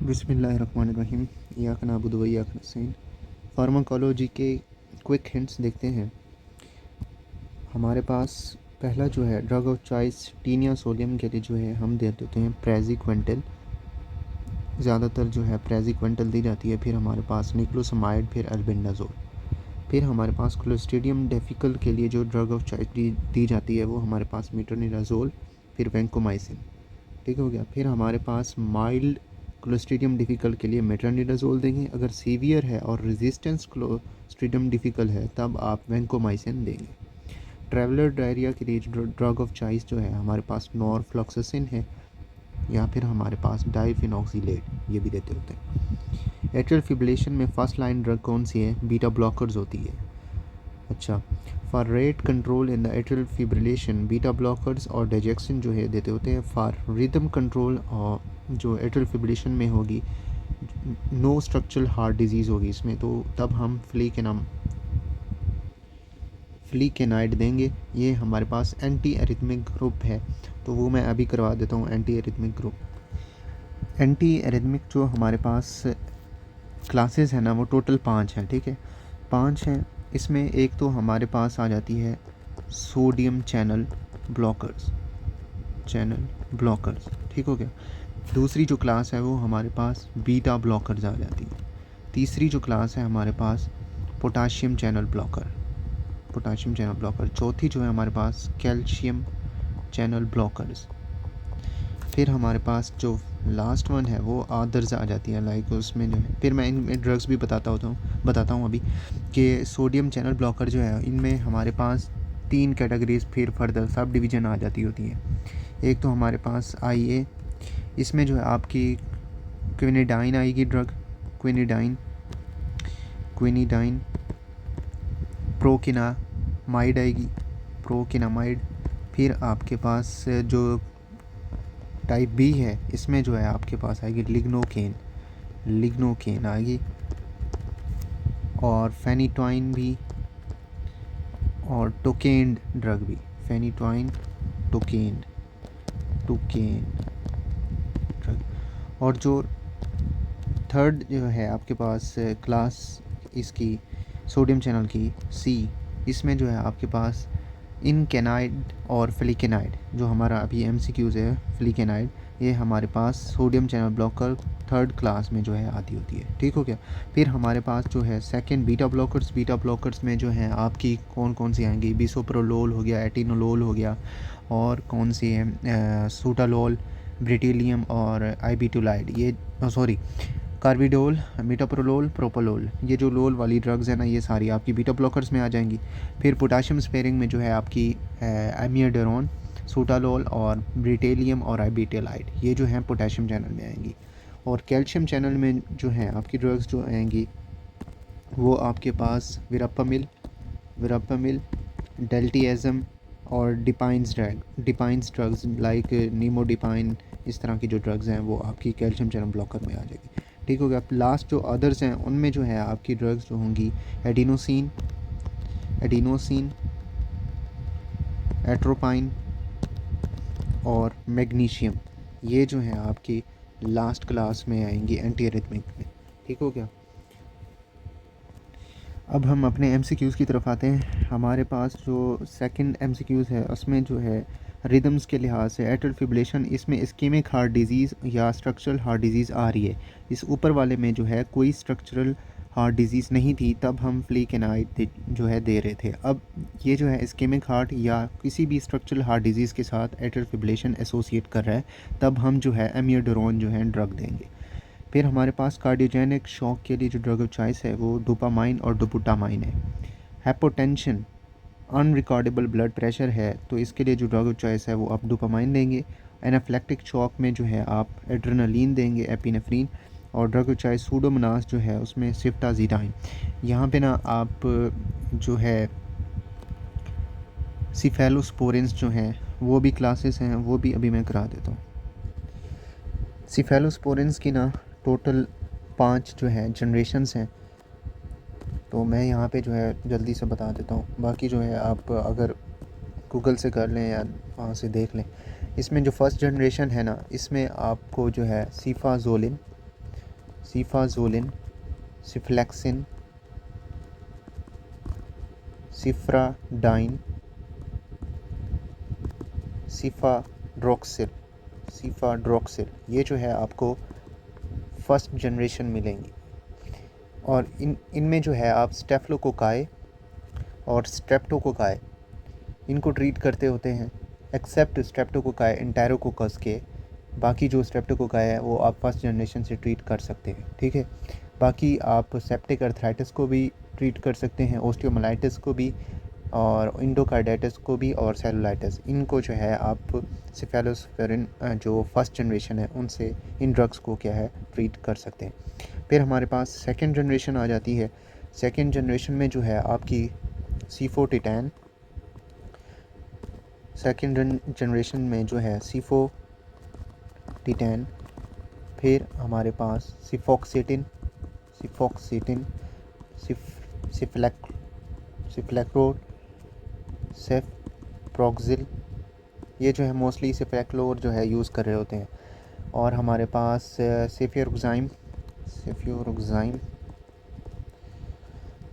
बिस्मिल्लाहिर्रहमानिर्रहीम। इय्याका नअबुदु व इय्याका नस्तईन। फार्माकोलॉजी के क्विक हिंट्स देखते हैं। हमारे पास पहला जो है drug of choice tinea sodium के लिए जो है हम दे देते हैं प्रेज़िक्वेंटल। ज़्यादातर जो है प्रेज़िक्वेंटल दी जाती है। फिर हमारे पास निक्लोसमाइड, फिर अल्बेंडाज़ोल। फिर हमारे पास क्लोस्ट्रीडियम डिफ़िकल्ट के लिए जो ड्रग ऑफ चॉइस दी जाती है वो हमारे पास मेट्रोनिडाज़ोल, फिर वैंकोमाइसिन। ठीक हो गया। फिर हमारे पास माइल्ड क्लोस्ट्रीडियम डिफ़िकल्ट के लिए मेट्रोनिडाज़ोल देंगे। अगर सीवियर है और रेजिस्टेंस क्लोस्ट्रीडियम डिफ़िकल्ट है तब आप वैंकोमाइसिन देंगे। ट्रैवलर डायरिया के लिए ड्रग ऑफ चॉइस जो है हमारे पास नॉरफ्लॉक्सासिन है, या फिर हमारे पास डाइफिनॉक्सिलेट, ये भी देते होते हैं। एट्रियल फिब्रिलेशन में फर्स्ट लाइन ड्रग कौन सी है? बीटा ब्लॉकर्स होती है। अच्छा, for rate control in the atrial fibrillation beta blockers और डाइजेक्सिन जो है देते होते हैं। फॉर रिदम कंट्रोल और जो एट्रियल फिब्रिलेशन में होगी, नो स्ट्रक्चरल हार्ट डिजीज़ होगी इसमें, तो तब हम फ्लीकेनाइड देंगे। ये हमारे पास एंटी एरिथमिक ग्रुप है, तो वो मैं अभी करवा देता हूँ। एंटी एरिथमिक जो हमारे पास क्लासेस है ना, वो टोटल 5 हैं। ठीक है, 5 हैं। इसमें एक तो हमारे पास आ जाती है सोडियम चैनल ब्लॉकर्स। ठीक हो गया। दूसरी जो क्लास है वो हमारे पास बीटा ब्लॉकर्स आ जाती है। तीसरी जो क्लास है हमारे पास पोटाशियम चैनल ब्लॉकर। चौथी जो है हमारे पास कैल्शियम चैनल ब्लॉकर्स। फिर हमारे पास जो लास्ट वन है वो अदर्स आ जाती है, लाइक उसमें जो है। फिर मैं इनमें ड्रग्स भी बताता हूँ अभी कि सोडियम चैनल ब्लॉकर जो है इनमें हमारे पास 3 कैटेगरीज फिर फर्दर सब डिवीज़न आ जाती होती है। एक तो हमारे पास IA, इसमें जो है आपकी क्विनिडाइन आएगी ड्रग, क्विनिडाइन, प्रोकिनामाइड आएगी, प्रोकिनामाइड। फिर आपके पास जो टाइप B है इसमें जो है आपके पास आएगी लिग्नोकेन आएगी, और फेनिटोइन भी, और टोकेन ड्रग भी, फेनिटोइन टोकेन ड्रग। और जो थर्ड जो है आपके पास क्लास इसकी सोडियम चैनल की C, इसमें जो है आपके पास इनकेनाइड और फ्लिकेनाइड, जो हमारा अभी MCQs है फ्लिकेनाइड, ये हमारे पास sodium channel blocker third class में जो है आती होती है। ठीक हो गया। फिर हमारे पास जो है सेकंड बीटा ब्लॉकर्स में जो है आपकी कौन कौन सी आएंगी? बिसोप्रोलोल हो गया, एटिनोलोल हो गया, और कौन सी है सूटालोल, ब्रिटिलियम और आइबिटोलाइड, ये सॉरी कार्बिडोल, मीटाप्रोलोल, प्रोपोलोल, ये जो लोल वाली ड्रग्स हैं ना, ये सारी आपकी बीटा ब्लॉकर्स में आ जाएंगी। फिर पोटाशियम स्पेयरिंग में जो है आपकी एमियोडारोन, सूटालोल और ब्रिटेलियम और आइबिटोलाइड, ये जो हैं पोटाशियम चैनल में आएंगी। और कैल्शियम चैनल में जो हैं आपकी ड्रग्स जो आएंगी वो आपके पास विरापामिल, डेल्टिएज़म और डिपाइंस ड्रग्स लाइक नीमोडिपाइन, इस तरह की जो ड्रग्स हैं वो आपकी कैल्शियम चैनल ब्लॉकर में आ जाएगी। ठीक हो गया। लास्ट जो अदर्स हैं उनमें जो है आपकी ड्रग्स जो होंगी एडिनोसिन, एट्रोपाइन और मैग्नीशियम, ये जो है आपकी लास्ट क्लास में आएंगी एंटी एरिथमिक में। ठीक हो गया। अब हम अपने MCQs की तरफ आते हैं। हमारे पास जो सेकंड MCQs है उसमें जो है रिदम्स के लिहाज से एट्रियल फिब्रिलेशन, इसमें इस्केमिक हार्ट डिजीज़ या स्ट्रक्चरल हार्ट डिजीज़ आ रही है। इस ऊपर वाले में जो है कोई स्ट्रक्चरल हार्ट डिजीज़ नहीं थी, तब हम फ्लीकेनाइड जो है दे रहे थे। अब ये जो है इस्केमिक हार्ट या किसी भी स्ट्रक्चरल हार्ट डिजीज़ के साथ एट्रियल फिब्रिलेशन एसोसिएट कर रहा है, तब हम जो है एमियोडारोन जो है ड्रग देंगे। फिर हमारे पास कार्डियोजेनिक शॉक के लिए जो ड्रग ऑफ चॉइस है वो डोपामाइन और डोपुटामाइन है। हाइपोटेंशन, अनरिकॉर्डेबल ब्लड प्रेशर है, तो इसके लिए जो ड्रग ऑफ चॉइस है वो आप डोपामाइन देंगे। एनाफ्लेक्टिक शॉक में जो है आप एड्रेनालिन देंगे, एपिनेफ्रीन। और ड्रग ऑफ चॉइस सूडोमोनास जो है उसमें सिफ्टाजीडाइन। यहाँ पे ना आप जो है सिफेलोस्पोरिन्स जो हैं वो भी क्लासेस हैं, वो भी अभी मैं करा देता हूँ। सिफेलोस्पोरिन्स की ना टोटल 5 जो है जनरेशन्स हैं, तो मैं यहाँ पे जो है जल्दी से बता देता हूँ। बाकी जो है आप अगर गूगल से कर लें या वहाँ से देख लें। इसमें जो फर्स्ट जनरेशन है ना, इसमें आपको जो है सीफाजोलिन, सीफाजोलिन, सिफ्लेक्सिन, सिफ्राडाइन, सीफाड्रोक्सिल ये जो है आपको फर्स्ट जनरेशन मिलेंगी। और इनमें जो है आप स्टेफ्लोकोकाई और स्ट्रेप्टोकोकाई इनको ट्रीट करते होते हैं, एक्सेप्ट स्ट्रेप्टोकोकाई एंटेरोकोकस के। बाकी जो स्ट्रेप्टोकोकाई है वो आप फर्स्ट जनरेशन से ट्रीट कर सकते हैं, ठीक है। बाकी आप सेप्टिक अर्थराइटिस को भी ट्रीट कर सकते हैं, ओस्टियोमाइलिटिस को भी, और इंडोकार्डाइटिस को भी, और सेलुलाइटिस। इनको जो है आप सेफेलोस्पिरिन जो फर्स्ट जनरेशन है उनसे इन ड्रग्स को क्या है ट्रीट कर सकते हैं। फिर हमारे पास सेकेंड जनरेशन आ जाती है। सेकेंड जनरेशन में जो है आपकी सीफोटिटैन, सेकेंड जनरेशन में जो है सीफोटिटैन, फिर हमारे पास सिफोक्सिटिन, सिफ्लेक्रोड, सेफ्रोक्सिल, ये जो है मोस्टली सिफ्लेक्लोर जो है यूज़ कर रहे होते हैं। और हमारे पास सेफ्यूरोक्साइम,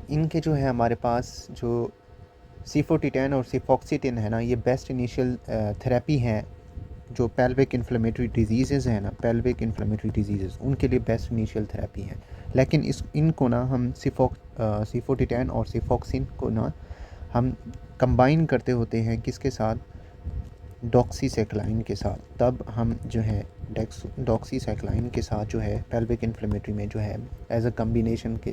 इनके जो है हमारे पास जो सीफोटिटैन और सिफोक्सिटिन है ना, ये बेस्ट इनिशियल थेरेपी हैं जो पेल्विक इन्फ्लेमेटरी डिजीज़ हैं ना, पेल्विक इन्फ्लेमेटरी डिजीज़ उनके लिए बेस्ट इनिशियल थेरेपी है। लेकिन इनको ना हम सिफोटिटैन और सिफोक्सिन को ना हम कंबाइन करते होते हैं किसके साथ, डॉक्सीसाइक्लाइन के साथ। तब हम जो है डॉक्सीसाइक्लाइन के साथ जो है पेल्विक इन्फ्लेमेटरी में जो है एज अ कम्बिनेशन के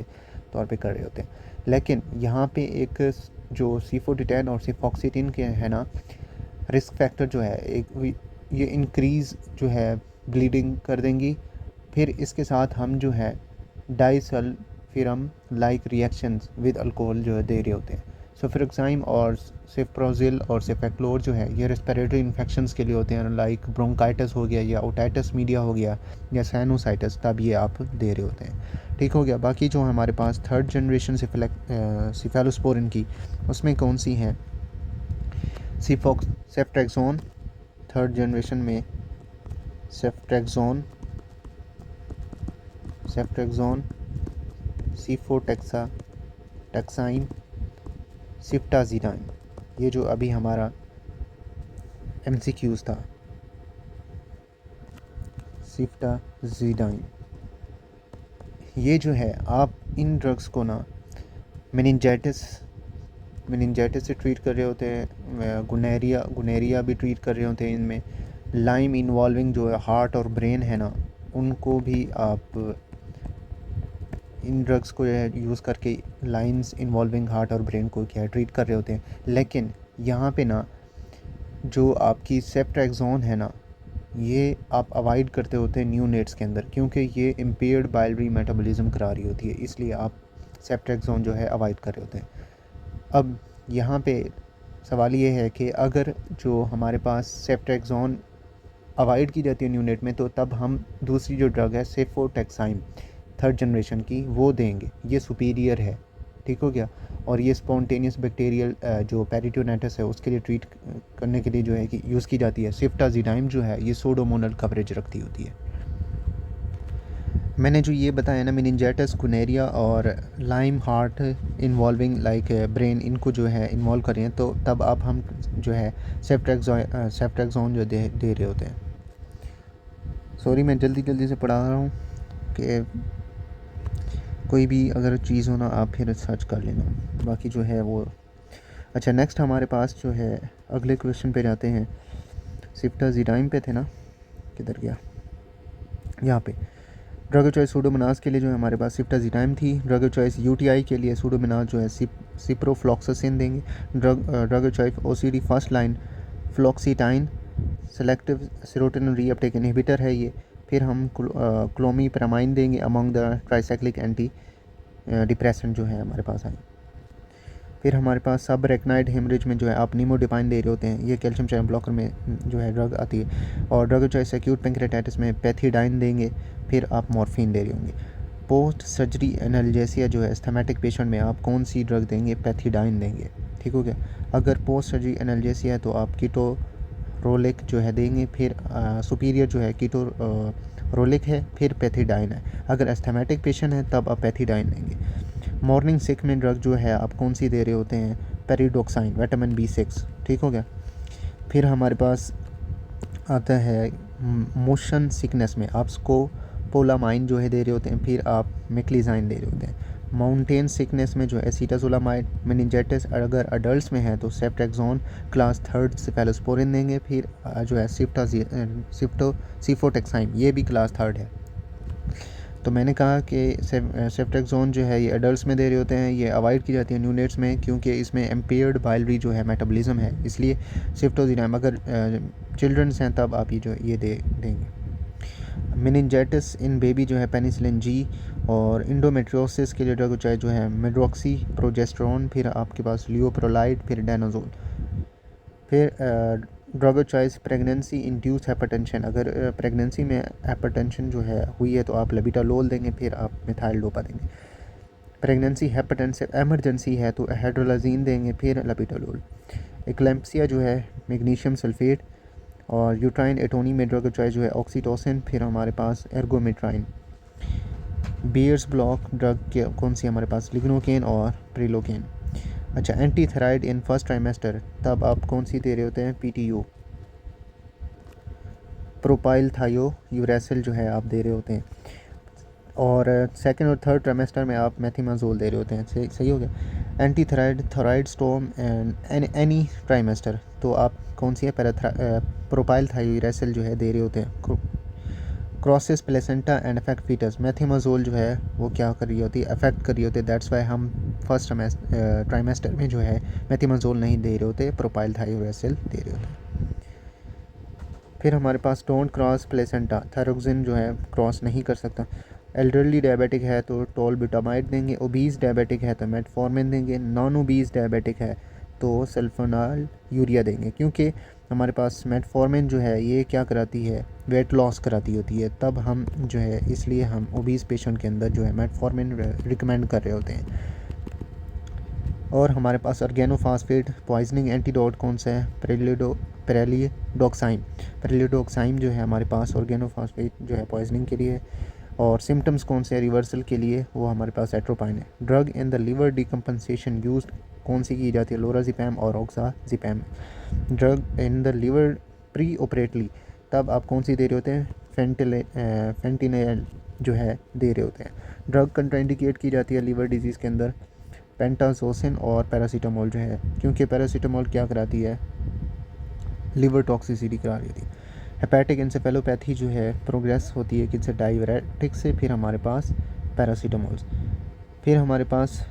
तौर पे कर रहे होते हैं। लेकिन यहाँ पे एक जो सीफोटिटैन और सिफोक्सिटिन के है ना, रिस्क फैक्टर जो है एक ये इंक्रीज़ जो है ब्लीडिंग कर देंगी। फिर इसके साथ हम जो है डाइसल्फिरम लाइक रिएक्शंस विद अल्कोहल जो है दे रहे होते हैं। सल्फोक्साइम और सिफ्रोजिल और सिफेक्लोर जो है ये रेस्पिरेटरी इन्फेक्शंस के लिए होते हैं, लाइक ब्रोंकाइटिस हो गया या ओटाइटिस मीडिया हो गया या साइनोसाइटिस, तब ये आप दे रहे होते हैं, ठीक हो गया। बाकी जो हमारे पास थर्ड जनरेशन सिफेलोस्पोरिन की, उसमें कौन सी हैं, सेफ्ट्रेक्सोन, थर्ड जनरेशन में सेफ्ट्रेक्सोन, सीफोटेक्साइन, सिफ्टाजीडाइन, ये जो अभी हमारा MCQs था, सिफ्टाजीडाइन, ये जो है आप इन ड्रग्स को ना मेनिंजाइटिस से ट्रीट कर रहे होते हैं, गुनेरिया भी ट्रीट कर रहे होते हैं। इनमें लाइम इन्वॉल्विंग जो है हार्ट और ब्रेन है ना, उनको भी आप इन ड्रग्स को यूज़ करके लाइम्स इन्वॉल्विंग हार्ट और ब्रेन को क्या ट्रीट कर रहे होते हैं। लेकिन यहाँ पे ना जो आपकी सेफ्ट्रेक्सोन है ना, ये आप अवॉइड करते होते हैं न्यूनेट्स के अंदर, क्योंकि ये इम्पेयर्ड बाइलरी मेटाबॉलिज्म करा रही होती है, इसलिए आप सेफ्ट्रेक्सोन जो है अवॉइड कर रहे होते हैं। अब यहाँ पे सवाल ये है कि अगर जो हमारे पास सेफ्ट्रेक्सोन अवॉइड की जाती है न्यूनेट में, तो तब हम दूसरी जो ड्रग है सेफोटेक्साइम थर्ड जनरेशन की वो देंगे, ये सुपीरियर है, ठीक हो गया। और ये स्पॉन्टेनियस बैक्टीरियल जो पेरिटोनाइटिस है उसके लिए ट्रीट करने के लिए जो है कि यूज़ की जाती है। सिफ्टाजीडाइम जो है ये सोडोमोनल कवरेज रखती होती है। मैंने जो ये बताया ना, मेनिंजाइटिस, गुनेरिया और lime heart involving like brain, इनको जो है इन्वॉल्व करें, तो तब आप हम जो है सेफ्ट्रेक्सोन जो दे रहे होते हैं। सॉरी मैं जल्दी से पढ़ा रहा हूँ कि कोई भी अगर चीज़ हो ना आप फिर सर्च कर लेना, बाकी जो है वो। अच्छा, नेक्स्ट हमारे पास जो है अगले क्वेश्चन पे जाते हैं। सिफ्टाजीडाइम पे थे ना, किधर गया, यहाँ पे। ड्रग चॉइस सूडोमोनास के लिए जो है हमारे पास सिफ्टाजीडाइम थी। ड्रग चॉइस UTI के लिए सूडोमोनास जो है सिप्रोफ्लॉक्सासिन देंगे। Drug choice OCD first line fluoxetine, selective serotonin reuptake inhibitor है ये। फिर हम क्लोमीपेरामाइन देंगे among the tricyclic antidepressant जो है हमारे पास आए। फिर हमारे पास सब रेकनाइड हेमरेज में जो है आप निमोडिपाइन दे रहे होते हैं, ये कैल्शियम चैनल ब्लॉकर में जो है ड्रग आती है। और ड्रग चॉइस एक्यूट पैंक्रेटाइटिस में पैथिडाइन देंगे। फिर आप मॉर्फिन दे रहे होंगे। पोस्ट सर्जरी एनाल्जेसिया जो है स्थैमेटिक पेशेंट में आप कौन सी ड्रग देंगे, पैथिडाइन देंगे, ठीक हो गया। अगर पोस्ट सर्जरी एनाल्जेसिया है तो आप कीटोरोलिक जो है देंगे। फिर सुपीरियर जो है रोलिक है, फिर पैथिडाइन है। अगर एस्थमेटिक पेशेंट है तब आप पैथिडाइन लेंगे। मॉर्निंग सिक में ड्रग जो है आप कौन सी दे रहे होते हैं, पेरिडोक्साइन, विटामिन B6, ठीक हो गया। फिर हमारे पास आता है मोशन सिकनेस में आप स्कोपोलामाइन जो है दे रहे होते हैं, फिर आप मेक्लिजाइन दे रहे होते हैं। माउंटेन सिकनेस में जो है एसीटाजोलामाइड। मेनिंजाइटिस अगर अडल्ट में है तो सेफ्ट्रेक्सोन क्लास 3 सेफेलोस्पोरिन देंगे। फिर जो है सिफ्टोसिफोटेक्साइन, ये भी क्लास 3 है। तो मैंने कहा कि सेफ्ट्रेक्सोन जो है ये अडल्ट में दे रहे होते हैं, ये अवॉइड की जाती है न्यूनेट्स में क्योंकि इसमें एम्पेयर्ड बाइलरी जो है मेटाबॉलिज्म है, इसलिए सिफ्टोजिनाम। अगर चिल्ड्रंस हैं तब आप ये देंगे। मेनिंजाइटिस इन बेबी जो है पेनिसिलिन G, और इंडोमेट्रियोसिस के लिए ड्रग चाहे जो है मेड्रोक्सी प्रोजेस्टेरोन, फिर आपके पास लियोप्रोलाइड, फिर डेनाजोल। फिर drug choice pregnancy induce hypertension, अगर प्रेगनेंसी में हाइपरटेंशन जो है हुई है तो आप लेबिटालोल देंगे, फिर आप मिथाइल डोपा देंगे। प्रेगनेंसी हाइपरटेंसिव एमरजेंसी है तो हाइड्रोलाजीन देंगे, फिर लेबिटालोल। एक्लैम्पसिया जो है मैग्नीशियम सल्फेट, और यूट्राइन एटोनी में ड्रग चॉइस जो है ऑक्सीटोसिन, फिर हमारे पास एर्गोमेट्राइन। बियर्स ब्लॉक ड्रग के कौन सी हमारे पास, लिग्नोकेन और प्रिलोकेन। अच्छा, anti thyroid in first trimester तब आप कौन सी दे रहे होते हैं, PTU, प्रोपाइल थायो यूरेसिल जो है आप दे रहे होते हैं। और सेकंड और थर्ड ट्राइमेस्टर में आप मेथिमाजोल दे रहे होते हैं। सही हो गया। Anti thyroid thyroid storm and any trimester तो आप कौन सी है, प्रोपाइल थायो यूरेसिल जो है दे रहे होते हैं। Crosses placenta and affect fetus, methimazole जो है वो क्या कर रही होती है, अफेक्ट कर रही होती है, दैट्स वाई हम फर्स्ट ट्राइमेस्टर में जो है मेथिमाजोल नहीं दे रहे होते, प्रोपाइल थायोरेसिल दे रहे होते। फिर हमारे पास डोंट क्रॉस प्लेसेंटा, थायरोक्सिन जो है क्रॉस नहीं कर सकता। एल्डरली डायबिटिक है तो टोलबुटामाइड देंगे। ओबीज डायबिटिक है तो मेटफॉर्मिन देंगे। नॉन ओबीज डायबिटिक है तो सल्फोनाल यूरिया देंगे, क्योंकि हमारे पास मेटफॉर्मिन जो है ये क्या कराती है, वेट लॉस कराती होती है, तब हम जो है इसलिए हम ओबीज पेशेंट के अंदर जो है मेटफॉर्मिन रिकमेंड कर रहे होते हैं। और हमारे पास ऑर्गेनोफॉस्फेट पॉइजनिंग एंटीडोट कौन सा है, पेरिलिडोक्साइम। पेरिलिडोक्साइम जो है हमारे पास ऑर्गेनोफॉस्फेट जो है पॉइजनिंग के लिए है। और सिम्टम्स कौन से हैं रिवर्सल के लिए, वो हमारे पास एट्रोपाइन है। Drug in the liver decompensation use कौन सी की जाती है, लोराजिपैम और oxazepam. Drug in the liver pre operatively तब आप कौन सी दे रहे होते हैं, फेंटिनेल जो है दे रहे होते हैं। ड्रग कंट्राइंडिकेट की जाती है लिवर डिजीज़ के अंदर, पेंटाजोसिन और पैरासीटामोल जो है, क्योंकि पैरासीटामोल क्या कराती है, लिवर टॉक्सिसिटी करा रही थी। हेपेटिक इंसेफेलोपैथी जो है प्रोग्रेस होती है किससे, डाययूरेटिक से, फिर हमारे पास पैरासीटामोल। फिर हमारे पास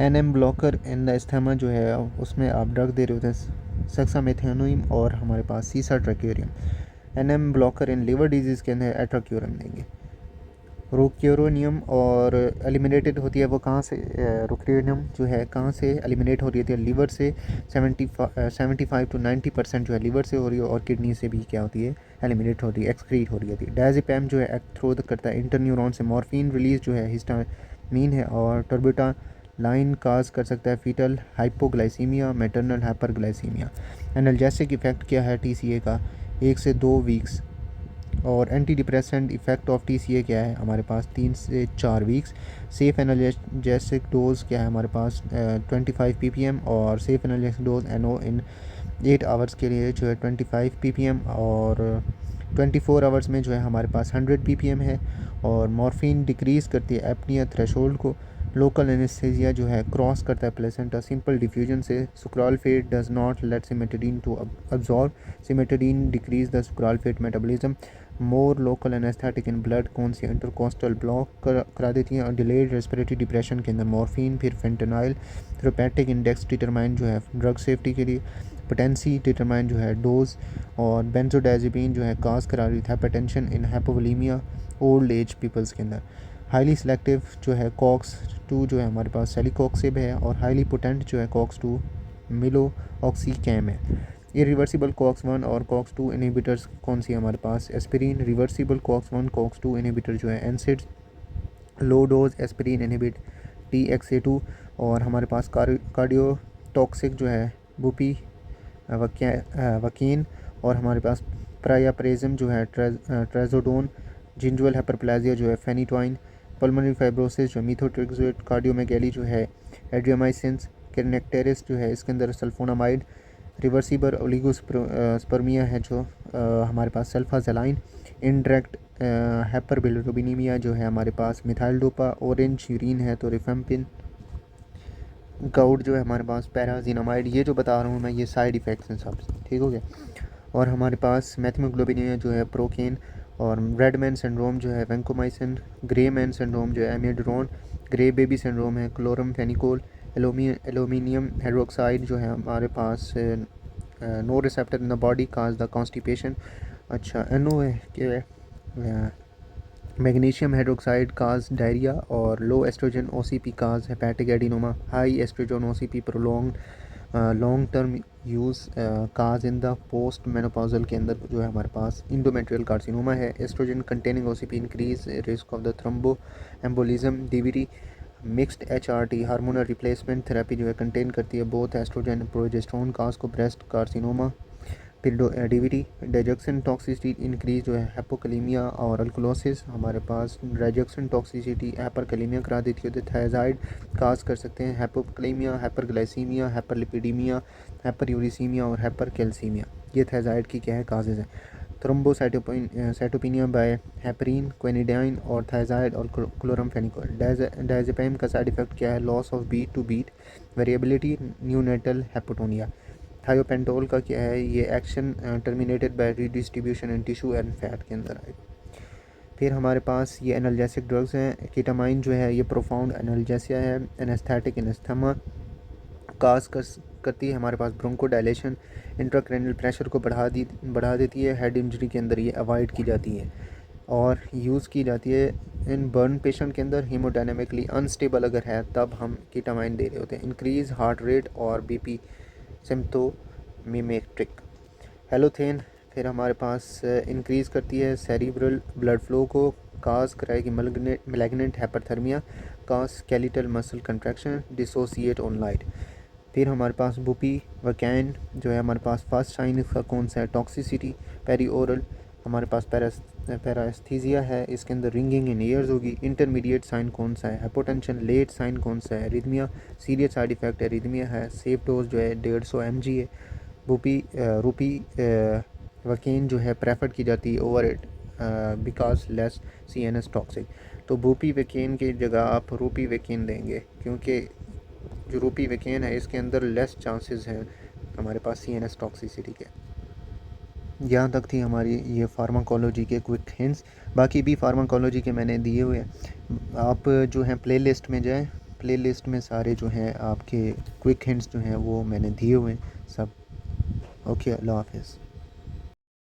NM blocker in the asthma जो है उसमें आप ड्रग दे रहे होते हैं, सेक्सामेथेनोइम और हमारे पास सीसाट्रेक्यूरियम। NM blocker in liver disease के अंदर एट्राक्यूरम देंगे। रोक्यूरोनियम और एलिमिनेटेड होती है वो कहाँ से, रोक्यूरोनियम जो है कहाँ से एलिमिनेट हो रही है, लीवर से। 75 to 90% जो है लीवर से हो रही है, और किडनी से भी क्या होती है, एलिमिनेट हो रही है, एक्सक्रीट हो रही है। डायज़ेपैम जो है एक्ट थ्रू करता है इंटरन्यूरॉन से। मॉर्फिन रिलीज जो है हिस्टामीन है। और टर्बिटा लाइन काज कर सकता है fetal hypoglycaemia, maternal hyperglycaemia. Analgesic effect क्या है TCA का, 1 से 2 वीक्स। और anti depressant effect of TCA क्या है हमारे पास, 3 से 4 वीक्स। सेफ एनाल्जेसिक डोज क्या है हमारे पास, 25 ppm। और सेफ एनाल्जेसिक डोज NO इन 8 आवर्स के लिए जो है 25 ppm, और 24 आवर्स में जो है हमारे पास 100 ppm है। और मॉर्फिन डिक्रीज़ करती है एपनिया थ्रेशोल्ड को। लोकल एनेस्थीसिया जो है क्रॉस करता है प्लेसेंटा सिंपल डिफ्यूजन से। Sucralfate does not let cimetidine to absorb, cimetidine decrease the sucralfate metabolism. More local anaesthetic in blood कौन सी, इंटरकोस्टल ब्लॉक करा देती हैं। और डिलेड रेस्पिरेटरी डिप्रेशन के अंदर मॉर्फिन, फिर फेंटेनाइल। थेरेपेटिक इंडेक्स डिटरमाइन जो है ड्रग सेफ्टी के लिए। पोटेंसी डिटरमाइन जो है डोज। और बेंजोडाइज़ेपिन जो है काज करा रही है हाइपरटेंशन इन हाइपोवोलीमिया ओल्ड एज पीपल्स के अंदर। हाईली सेलेक्टिव जो है COX-2 जो है हमारे पास सेलिकॉक्सिब है। और हाईली पोटेंट जो है COX-2 मिलो ऑक्सीकैम है। इरिवर्सिबल COX-1 और COX-2 इनहिबिटर्स कौन सी है हमारे पास, aspirin. Reversible COX-1 COX-2 inhibitor जो है NSAIDs. Low dose aspirin inhibit TXA2। और हमारे पास कार्डियोटॉक्सिक जो है बुपी वकीन। और हमारे पास प्रायाप्रेजम जो है ट्रेजोडोन, जिंजुअल हाइपरप्लाजिया जो है फेनिटोइन, पल्मोनरी फाइब्रोसिस जो मीथोट्रेक्सेट, कार्डियोमेगैली जो है एड्रियामाइसिन्स, कैरनेक्टेरिस जो है इसके अंदर सल्फोनामाइड, रिवर्सिबल ओलिगोस्पर्मिया है जो हमारे पास सल्फाजलाइन, इनडायरेक्ट हाइपरबिलिरुबिनीमिया जो है हमारे पास मिथाइल डोपा, ऑरेंज यूरिन है तो रिफेम्पिन, गाउट जो है हमारे पास पैराजिनामाइड। ये जो बता रहा हूँ मैं ये साइड इफ़ेक्ट्स हैं सब, ठीक हो गया। और हमारे पास मैथमोग्लोबिनिया जो है प्रोकेन, और रेड मैन सिंड्रोम जो है वैंकोमाइसिन, ग्रे मैन सिंड्रोम जो है एमिड्रोन, ग्रे बेबी सिंड्रोम है क्लोरम फेनिकोल, एल्यूमिनियम हाइड्रोक्साइड जो है हमारे पास no receptor in the body cause the constipation. अच्छा एनो है कि मैग्नीशियम हाइड्रोक्साइड काज डायरिया, और low oestrogen OCP cause hepatic adenoma, high oestrogen OCP prolong long term use cause in the post menopausal के अंदर जो है हमारे पास इंडोमेट्रियल कार्सिनोमा है। Oestrogen containing OCP increase risk of the thromboembolism. DVT mixed HRT hormonal replacement therapy जो है contain करती है बोथ एस्ट्रोजन एंड प्रोजेस्टेरोन काज को ब्रेस्ट कार्सिनोमा। फिर डीवीटी डाइजेक्शन टॉक्सिसिटी इंक्रीज जो है हाइपोकलीमिया और अल्कोलोसिस, हमारे पास डाइजेक्शन टॉक्सिसिटी हाइपरकलीमिया करा देती है तो थायराइड काज कर सकते हैं हाइपोकलीमिया, हाइपरग्लाइसीमिया, हाइपरलिपिडीमिया, हाइपरयूरिसीमिया और हाइपरकैल्सीमिया। ये थायराइड की क्या है काजेज हैं। थ्रोम्बोसाइटोपिनिया बाय हेपरिन, क्विनिडाइन और थायराइड और क्लोरमफेनिकोल। डायजेपाम का साइड इफेक्ट क्या है, loss of beat to beat, variability, neonatal hypotonia. Thiopental का क्या है, ये action terminated by redistribution in tissue and fat के अंदर आए। फिर हमारे पास ये एनाल्जेसिक ड्रग्स हैं। कीटामाइन जो है ये प्रोफाउंड एनाल्जेसिया है, एनेस्थेटिक एनेस्थमा काज करती है हमारे पास ब्रोंको डायलेशन, इंट्राक्रैनियल प्रेशर को बढ़ा देती है। हेड इंजरी के अंदर ये अवॉइड की जाती है और यूज़ की जाती है इन बर्न पेशेंट के अंदर। हीमोडायनेमिकली अनस्टेबल अगर है तब हम कीटामाइन दे रहे होते हैं। इंक्रीज हार्ट रेट और बीपी सिम्प्टोमिमेट्रिक। हेलोथेन फिर हमारे पास इंक्रीज़ करती है सेरिब्रल ब्लड फ्लो को, काज कराएगी malignant hyperthermia, cause skeletal muscle contraction, dissociate on light. फिर हमारे पास बुपी वैकेन जो है हमारे पास फर्स्ट साइन इसका कौन सा है, टॉक्सिसिटी। पेरी ओरल हमारे पास पैरास्थीजिया है, इसके अंदर रिंगिंग इन ईयर्स होगी। इंटरमीडिएट साइन कौन सा है, हाइपोटेंशन। लेट साइन कौन सा है, arrhythmia. Serious side effect arrhythmia है। सेफ डोज जो है 150 mg है। रूपी वकीन जो है प्रेफर की जाती है over it because less CNS toxic. तो बुपी वकीन की जगह आप रूपी वकीन देंगे क्योंकि जो रूपी वकीन है इसके अंदर लेस चांसेस हैं हमारे पास CNS टॉक्सिसिटी के। यहाँ तक थी हमारी ये फार्माकोलॉजी के क्विक हिंट्स। बाकी भी फार्माकोलॉजी के मैंने दिए हुए हैं, आप जो हैं प्ले लिस्ट में जाएँ, प्ले लिस्ट में सारे जो हैं आपके क्विक हिंट्स जो हैं वो मैंने दिए हुए हैं सब। ओके, अल्लाह हाफिज़।